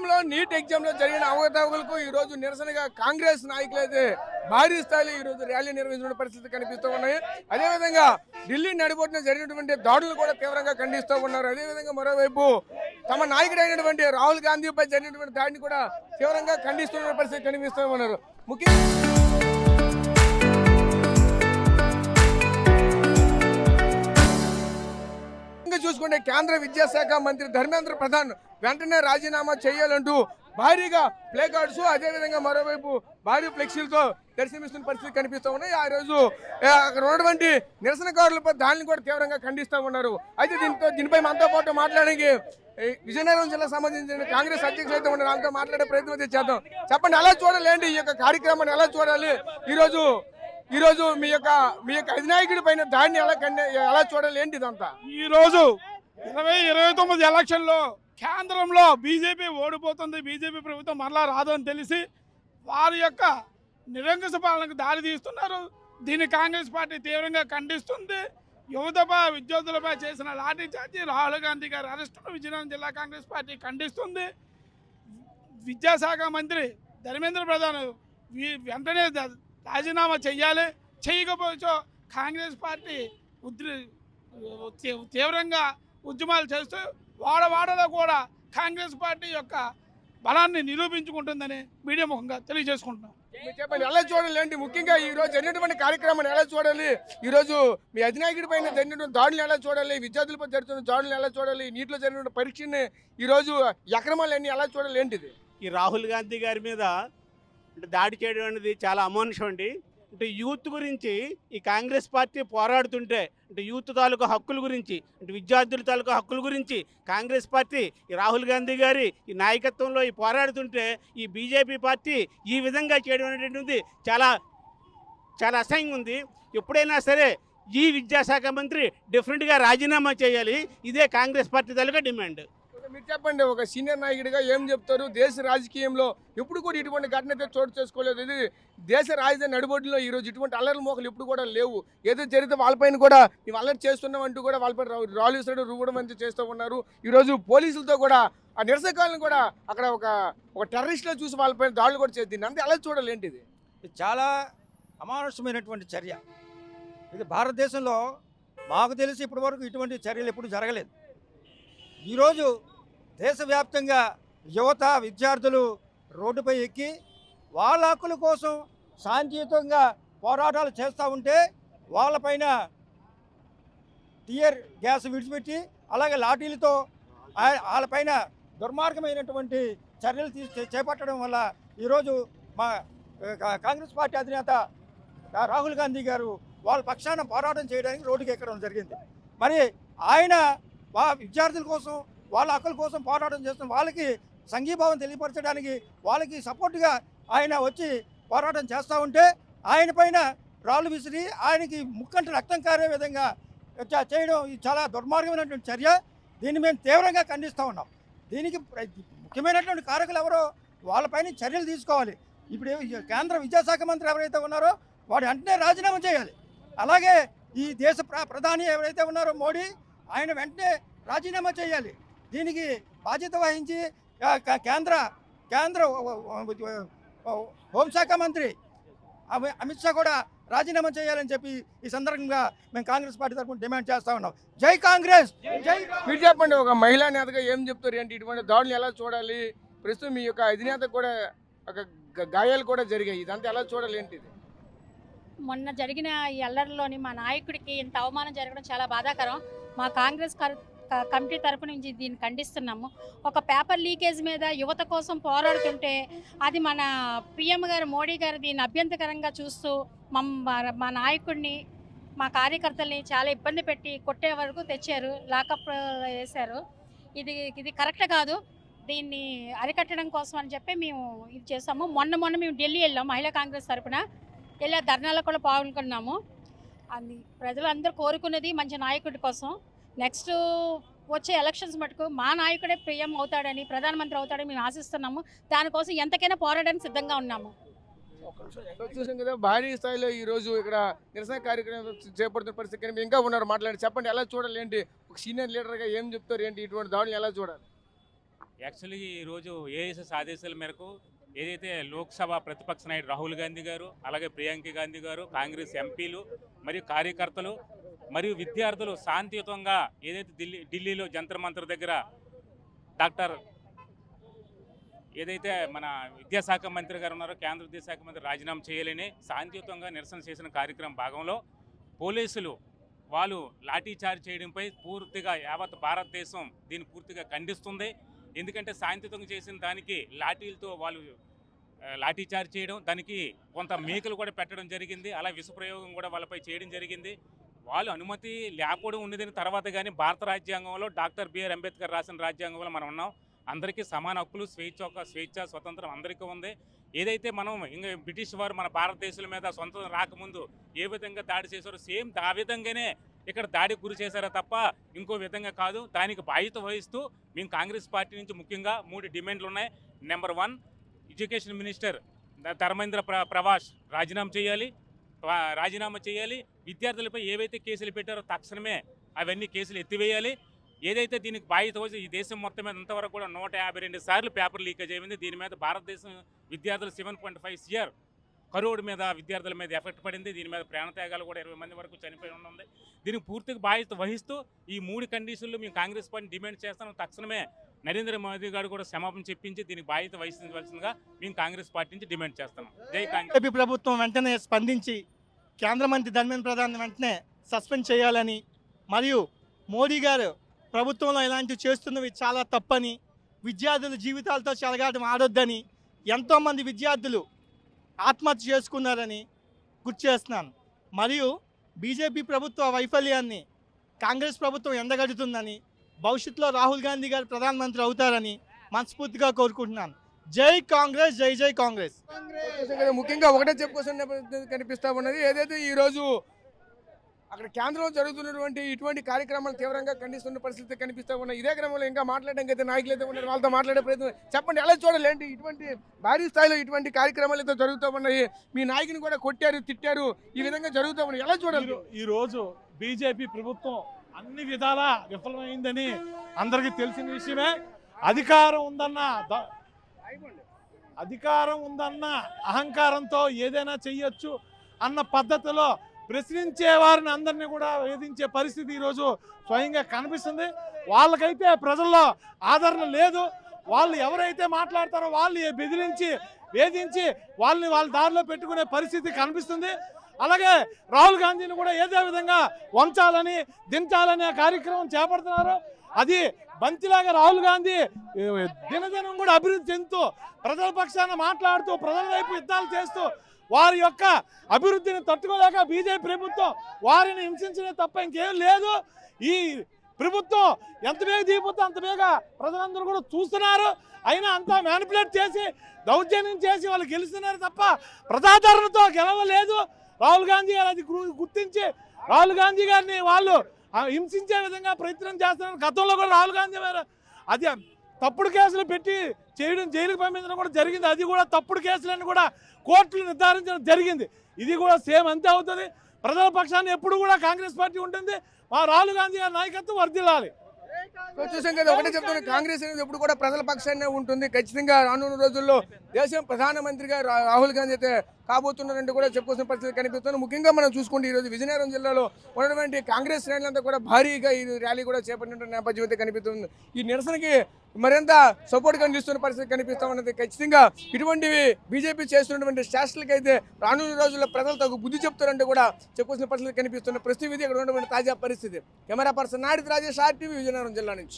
రాష్ట్రంలో NEET exam లో జరిగిన అవకతవకలకు ఈ రోజు నిరసనగా కాంగ్రెస్ నాయకులు అయితే భారీ స్థాయిలో ఈ రోజు ర్యాలీ నిర్వహించిన పరిస్థితి కనిపిస్తూ ఉన్నాయి. అదేవిధంగా ఢిల్లీ నడిబొట్టున జరిగినటువంటి దాడులు కూడా తీవ్రంగా ఖండిస్తూ ఉన్నారు. అదేవిధంగా మరోవైపు తమ నాయకుడైనటువంటి రాహుల్ గాంధీపై జరిగినటువంటి దాడిని కూడా తీవ్రంగా ఖండిస్తున్న పరిస్థితి కనిపిస్తూ ఉన్నారు. చూసుకుంటే కేంద్ర విద్యాశాఖ మంత్రి ధర్మేంద్ర ప్రధాన్ వెంటనే రాజీనామా చేయాలంటూ భారీగా ప్లే కార్డ్స్ అదేవిధంగా మరోవైపు భారీ ఫ్లెక్సీలతో దర్శనమిస్తున్న పరిస్థితి కనిపిస్తూ ఉన్నాయి. ఆ రోజు అక్కడ ఉన్నటువంటి నిరసనకారులపై దానిని కూడా తీవ్రంగా ఖండిస్తూ ఉన్నారు. అయితే దీనిపై మనతో పాటు మాట్లాడడానికి విజయనగరం జిల్లా సంబంధించిన కాంగ్రెస్ అధ్యక్షులు అయితే ఉన్నారు. వాళ్ళతో మాట్లాడే ప్రయత్నం అయితే చేద్దాం. చెప్పండి, ఎలా చూడాలండి ఈ యొక్క కార్యక్రమాన్ని, ఎలా చూడాలి? ఈరోజు మీ యొక్క అధినాయకుడి పైన దాడిని ఎలా చూడాలి ఏంటి ఇదంతా? ఈరోజు 2029 ఎలక్షన్లో కేంద్రంలో బీజేపీ ఓడిపోతుంది, బీజేపీ ప్రభుత్వం మరలా రాదని తెలిసి వారి యొక్క నిరంకుశ పాలనకు దారి తీస్తున్నారు. దీన్ని కాంగ్రెస్ పార్టీ తీవ్రంగా ఖండిస్తుంది. యువతపై విద్యార్థులపై చేసిన లాఠీ చార్జీ, రాహుల్ గాంధీ గారి అరెస్టును విజయనగరం జిల్లా కాంగ్రెస్ పార్టీ ఖండిస్తుంది. విద్యాశాఖ మంత్రి ధర్మేంద్ర ప్రధాన్ వెంటనే రాజీనామా చెయ్యాలి. చేయకపోతే కాంగ్రెస్ పార్టీ తీవ్రంగా ఉద్యమాలు చేస్తూ వాడవాడలో కూడా కాంగ్రెస్ పార్టీ యొక్క బలాన్ని నిరూపించుకుంటుందని మీడియా ముఖంగా తెలియజేసుకుంటున్నాం. చెప్పండి, ఎలా చూడాలి ఏంటి? ముఖ్యంగా ఈ రోజు జరిగినటువంటి కార్యక్రమాన్ని ఎలా చూడాలి? ఈ రోజు మీ అధినాయకుడి పైన జరిగినటువంటి దాడులను ఎలా చూడాలి? విద్యార్థులపై జరుగుతున్న దాడులను ఎలా చూడాలి? నీటిలో జరిగిన పరీక్షని ఈ రోజు అక్రమాలన్నీ ఎలా చూడాలి ఏంటిది? ఈ రాహుల్ గాంధీ గారి మీద దాడి చేయడం అనేది చాలా అమానుషం అండి. అంటే యూత్ గురించి ఈ కాంగ్రెస్ పార్టీ పోరాడుతుంటే, అంటే యూత్ తాలూకా హక్కుల గురించి, అంటే విద్యార్థుల తాలూకా హక్కుల గురించి కాంగ్రెస్ పార్టీ ఈ రాహుల్ గాంధీ గారి ఈ నాయకత్వంలో ఈ పోరాడుతుంటే, ఈ బీజేపీ పార్టీ ఈ విధంగా చేయడం అనేటువంటిది చాలా చాలా అసహ్యంగా ఉంది. ఎప్పుడైనా సరే ఈ విద్యాశాఖ మంత్రి డిఫరెంట్గా రాజీనామా చేయాలి. ఇదే కాంగ్రెస్ పార్టీ తాలూకా డిమాండ్. మీరు చెప్పండి, ఒక సీనియర్ నాయకుడిగా ఏం చెప్తారు? దేశ రాజకీయంలో ఎప్పుడు కూడా ఇటువంటి ఘటన అయితే చోటు చేసుకోలేదు. ఇది దేశ రాజధాని నడిబొడ్డులో ఈరోజు ఇటువంటి అల్లర్ల మోకలు ఎప్పుడు కూడా లేవు. ఏదో జరిగితే వాళ్ళపైన కూడా మేము అల్లరి చేస్తున్నాం అంటూ కూడా వాళ్ళపై రాళ్ళు ఇస్తాడు రువ్వడం అంతా చేస్తూ ఉన్నారు. ఈరోజు పోలీసులతో కూడా ఆ నిరసనకారులను కూడా అక్కడ ఒక టెర్రరిస్ట్లో చూసి వాళ్ళపైన దాడులు కూడా చేసి దీన్ని అంతే ఎలా చూడాలి ఏంటిది? చాలా అమానుషమైనటువంటి చర్య. ఇది భారతదేశంలో మాకు తెలిసి ఇప్పటివరకు ఇటువంటి చర్యలు ఎప్పుడు జరగలేదు. ఈరోజు దేశవ్యాప్తంగా యువత విద్యార్థులు రోడ్డుపై ఎక్కి వాళ్ళ హక్కుల కోసం శాంతియుతంగా పోరాటాలు చేస్తూ ఉంటే వాళ్ళపైన టియర్ గ్యాస్ విడిచిపెట్టి అలాగే లాఠీలతో వాళ్ళపైన దుర్మార్గమైనటువంటి చర్యలు చేపట్టడం వల్ల ఈరోజు మా కాంగ్రెస్ పార్టీ అధినేత రాహుల్ గాంధీ గారు వాళ్ళ పక్షాన పోరాటం చేయడానికి రోడ్డుకి ఎక్కడం జరిగింది. మరి ఆయన విద్యార్థుల కోసం వాళ్ళ హక్కుల కోసం పోరాటం చేస్తున్న వాళ్ళకి సంఘీభావం తెలియపరచడానికి వాళ్ళకి సపోర్ట్గా ఆయన వచ్చి పోరాటం చేస్తూ ఉంటే ఆయన పైన రాళ్ళు విసిరి ఆయనకి ముక్కంట రక్తం కారే విధంగా చేయడం ఇది చాలా దుర్మార్గమైనటువంటి చర్య. దీన్ని మేము తీవ్రంగా ఖండిస్తూ ఉన్నాం. దీనికి ముఖ్యమైనటువంటి కారకులు ఎవరో వాళ్ళపైన చర్యలు తీసుకోవాలి. ఇప్పుడు కేంద్ర విద్యాశాఖ మంత్రి ఎవరైతే ఉన్నారో వాడు వెంటనే రాజీనామా చేయాలి. అలాగే ఈ దేశ ప్రధాని ఎవరైతే ఉన్నారో మోడీ, ఆయన వెంటనే రాజీనామా చేయాలి. దీనికి బాధ్యత వహించి కేంద్ర హోంశాఖ మంత్రి అమిత్ షా కూడా రాజీనామా చేయాలని చెప్పి ఈ సందర్భంగా మేము కాంగ్రెస్ పార్టీ తరఫున డిమాండ్ చేస్తూ ఉన్నాం. జై కాంగ్రెస్, జై. మీరు చెప్పండి, ఒక మహిళా నేతగా ఏం చెప్తారు ఏంటి? ఇటువంటి దాడులు ఎలా చూడాలి? ప్రస్తుతం మీ యొక్క అధినేత కూడా గాయాలు కూడా జరిగాయి. ఇదంతా ఎలా చూడాలి ఏంటిది? మొన్న జరిగిన ఈ అల్లర్లోని మా నాయకుడికి ఇంత అవమానం జరగడం చాలా బాధాకరం. మా కాంగ్రెస్ కమిటీ తరపు నుంచి దీన్ని ఖండిస్తున్నాము. ఒక పేపర్ లీకేజ్ మీద యువత కోసం పోరాడుతుంటే అది మన పిఎం గారు మోడీ గారు దీన్ని అభ్యంతరకరంగా చూస్తూ మా నాయకుడిని మా కార్యకర్తల్ని చాలా ఇబ్బంది పెట్టి కొట్టే వరకు తెచ్చారు, లాకప్ వేశారు. ఇది కరెక్ట్ కాదు. దీన్ని అరికట్టడం కోసం అని చెప్పి మేము ఇది చేసాము. మొన్న మేము ఢిల్లీ వెళ్ళాము, మహిళా కాంగ్రెస్ తరఫున వెళ్ళి ధర్నాలో కూడా పాల్గొన్నాము. అది ప్రజలందరూ కోరుకున్నది మంచి నాయకుడి కోసం. నెక్స్ట్ వచ్చే ఎలక్షన్స్ మటుకు మా నాయకుడే పిఎం అవుతాడని, ప్రధానమంత్రి అవుతాడని మేము ఆశిస్తున్నాము. దానికోసం ఎంతకైనా పోరాడడానికి సిద్ధంగా ఉన్నాము. చూసాం కదా, భారీ స్థాయిలో ఈ రోజు ఇక్కడ నిరసన కార్యక్రమం చేపడుతున్న పరిస్థితి ఇంకా ఉన్నారు. మాట్లాడి చెప్పండి, ఎలా చూడాలి ఏంటి? ఒక సీనియర్ లీడర్గా ఏం చెప్తారు ఏంటి? ఇటువంటి దాడులు ఎలా చూడాలి? యాక్చువల్లీ ఈరోజు ఏఐసిసి ఆదేశాల మేరకు ఏదైతే లోక్సభ ప్రతిపక్ష నాయకుడు రాహుల్ గాంధీ గారు, అలాగే ప్రియాంక గాంధీ గారు, కాంగ్రెస్ ఎంపీలు మరియు కార్యకర్తలు మరియు విద్యార్థులు శాంతియుతంగా ఏదైతే ఢిల్లీలో జంతర్ మంతర్ దగ్గర డాక్టర్ ఏదైతే మన విద్యాశాఖ మంత్రి గారు ఉన్నారో, కేంద్ర విద్యాశాఖ మంత్రి రాజీనామా చేయాలని శాంతియుతంగా నిరసన చేసిన కార్యక్రమం భాగంలో పోలీసులు వాళ్ళు లాఠీ చార్జ్ చేయడంపై పూర్తిగా యావత్ భారతదేశం దీన్ని పూర్తిగా ఖండిస్తుంది. ఎందుకంటే శాంతియుతంగా చేసిన దానికి లాఠీలతో వాళ్ళు లాఠీ చార్జ్ చేయడం, దానికి కొంత మేకలు కూడా పెట్టడం జరిగింది. అలా విషప్రయోగం కూడా వాళ్ళపై చేయడం జరిగింది. వాళ్ళు అనుమతి లేకపోవడం ఉన్నదని తర్వాత కానీ భారత రాజ్యాంగంలో డాక్టర్ బిఆర్ అంబేద్కర్ రాసిన రాజ్యాంగంలో మనం ఉన్నాం. అందరికీ సమాన హక్కులు, స్వేచ్ఛ, స్వతంత్రం అందరికీ ఉంది. ఏదైతే మనం ఇంకా బ్రిటిష్ వారు మన భారతదేశం మీద స్వంతం రాకముందు ఏ విధంగా దాడి చేశారో సేమ్ ఆ విధంగానే ఇక్కడ దాడికి గురి చేశారో తప్ప ఇంకో విధంగా కాదు. దానికి బాధ్యత వహిస్తూ మేము కాంగ్రెస్ పార్టీ నుంచి ముఖ్యంగా 3 డిమాండ్లు ఉన్నాయి. Number 1, education minister Dharmendra Prabhas రాజీనామా చేయాలి. విద్యార్థులపై ఏవైతే కేసులు పెట్టారో తక్షణమే అవన్నీ కేసులు ఎత్తివేయాలి. ఏదైతే దీనికి బాధ్యత వచ్చి ఈ దేశం మొత్తం మీద ఇంతవరకు కూడా 152 సార్లు పేపర్ లీకేజ్ అయింది. దీని మీద భారతదేశం విద్యార్థులు 7.5 CR కరోడ్ మీద విద్యార్థుల మీద ఎఫెక్ట్ పడింది. దీని మీద ప్రాణత్యాగాలు కూడా 20 మంది వరకు చనిపోయి ఉంది. దీనికి పూర్తిగా బాధ్యత వహిస్తూ ఈ 3 కండిషన్లు మేము కాంగ్రెస్ పార్టీ డిమాండ్ చేస్తాం. తక్షణమే నరేంద్ర మోదీ గారు కూడా క్షమాపణ చెప్పించి దీనికి బాధ్యత వహించవలసిందిగా మేము కాంగ్రెస్ పార్టీ నుంచి డిమాండ్ చేస్తాం. జై కాంగ్రెస్. ఏపీ ప్రభుత్వం వెంటనే స్పందించి కేంద్ర మంత్రి ధర్మేంద్ర ప్రధాన్ వెంటనే సస్పెండ్ చేయాలని, మరియు మోడీ గారు ప్రభుత్వంలో ఇలాంటివి చేస్తున్నవి చాలా తప్పని, విద్యార్థుల జీవితాలతో చెలగాటం ఆడొద్దని, ఎంతోమంది విద్యార్థులు ఆత్మహత్య చేసుకున్నారని గుర్తు చేస్తున్నాను. మరియు బీజేపీ ప్రభుత్వ వైఫల్యాన్ని కాంగ్రెస్ ప్రభుత్వం ఎండగడుతుందని, భవిష్యత్తులో రాహుల్ గాంధీ గారు ప్రధానమంత్రి అవుతారని మనస్ఫూర్తిగా కోరుకుంటున్నాను. జై కాంగ్రెస్, జై జై కాంగ్రెస్. ముఖ్యంగా ఒకటే చెప్పుకోసం కనిపిస్తా ఉన్నది. ఏదైతే ఈరోజు అక్కడ కేంద్రంలో జరుగుతున్నటువంటి ఇటువంటి కార్యక్రమాలు తీవ్రంగా ఖండిస్తున్న పరిస్థితి కనిపిస్తూ ఉన్నాయి. ఇదే క్రమంలో ఇంకా మాట్లాడడానికి అయితే నాయకులు అయితే ఉన్నారు, వాళ్ళతో మాట్లాడే ప్రయత్నం చెప్పండి. ఎలా చూడాలి, ఇటువంటి భారీ స్థాయిలో ఇటువంటి కార్యక్రమాలు అయితే జరుగుతూ ఉన్నాయి. మీ నాయకుని కూడా కొట్టారు, తిట్టారు, ఈ విధంగా జరుగుతూ ఉన్నాయి. ఎలా చూడాలి? ఈరోజు బీజేపీ ప్రభుత్వం అన్ని విధాలా విఫలమైందని అందరికీ తెలిసిన విషయమే. అధికారం ఉందన్న అహంకారంతో ఏదైనా చెయ్యొచ్చు అన్న పద్ధతిలో ప్రశ్నించే వారిని అందరినీ కూడా వేధించే పరిస్థితి ఈరోజు స్వయంగా కనిపిస్తుంది. వాళ్ళకైతే ప్రజల్లో ఆదరణ లేదు. వాళ్ళు ఎవరైతే మాట్లాడతారో వాళ్ళు బెదిరించి వేధించి వాళ్ళని వాళ్ళ దారిలో పెట్టుకునే పరిస్థితి కనిపిస్తుంది. అలాగే రాహుల్ గాంధీని కూడా ఏదో విధంగా వంచాలని, దించాలనే కార్యక్రమం చేపడుతున్నారు. అది బంతిలాగా రాహుల్ గాంధీ దినదినం కూడా అభివృద్ధి చెందుతూ ప్రజల పక్షాన మాట్లాడుతూ ప్రజల వైపు యుద్ధాలు చేస్తూ వారి యొక్క అభివృద్ధిని తట్టుకోలేక బీజేపీ ప్రభుత్వం వారిని హింసించడం తప్ప ఇంకేం లేదు. ఈ ప్రభుత్వం ఎంత బేగ దిగిపోతే అంత బేగ ప్రజలందరూ కూడా చూస్తున్నారు. అయినా అంతా మ్యానిపులేట్ చేసి దౌర్జన్యం చేసి వాళ్ళు గెలుస్తున్నారు తప్ప ప్రజాదరణతో గెలవలేదు. రాహుల్ గాంధీ గారు అది గుర్తించి రాహుల్ గాంధీ గారిని వాళ్ళు హింసించే విధంగా ప్రయత్నం చేస్తున్నారు. గతంలో కూడా రాహుల్ గాంధీ గారు అది తప్పుడు కేసులు పెట్టి చేయడం, జైలుకు పంపించడం కూడా జరిగింది. అది కూడా తప్పుడు కేసులను కూడా కోర్టులు నిర్ధారించడం జరిగింది. ఇది కూడా సేమ్ అంతే అవుతుంది. ప్రజల పక్షాన్ని ఎప్పుడు కూడా కాంగ్రెస్ పార్టీ ఉంటుంది. మా రాహుల్ గాంధీ గారి నాయకత్వం వర్ధిల్లాలి. చూసాం కదా, ఒకటే చెప్తాను, కాంగ్రెస్ అనేది ఎప్పుడు కూడా ప్రజల పక్షాన్నే ఉంటుంది. ఖచ్చితంగా రానున్న రోజుల్లో దేశం ప్రధానమంత్రిగా రాహుల్ గాంధీ అయితే కాబోతున్నారంటే కూడా చెప్పుకోవాల్సిన పరిస్థితి కనిపిస్తుంది. ముఖ్యంగా మనం చూసుకుంటే ఈరోజు విజయనగరం జిల్లాలో ఉన్నటువంటి కాంగ్రెస్ శ్రేణులంతా కూడా భారీగా ఈ ర్యాలీ కూడా చేపట్టిన నేపథ్యం అయితే కనిపిస్తుంది. ఈ నిరసనకి మరింత సపోర్ట్గా నిలుస్తున్న పరిస్థితి కనిపిస్తూ ఉన్నది. ఖచ్చితంగా ఇటువంటివి బీజేపీ చేస్తున్నటువంటి శాస్త్రాలకి అయితే రానున్న రోజుల్లో ప్రజలు తగు బుద్ధి చెప్తారంటే కూడా చెప్పుకోవాల్సిన పరిస్థితి కనిపిస్తున్న ప్రస్తుతం ఇది ఇక్కడ ఉన్నటువంటి తాజా పరిస్థితి. కెమెరా పర్సన్ నాడిత్ రాజేష్, RTV, విజయనగరం జిల్లా నుంచి.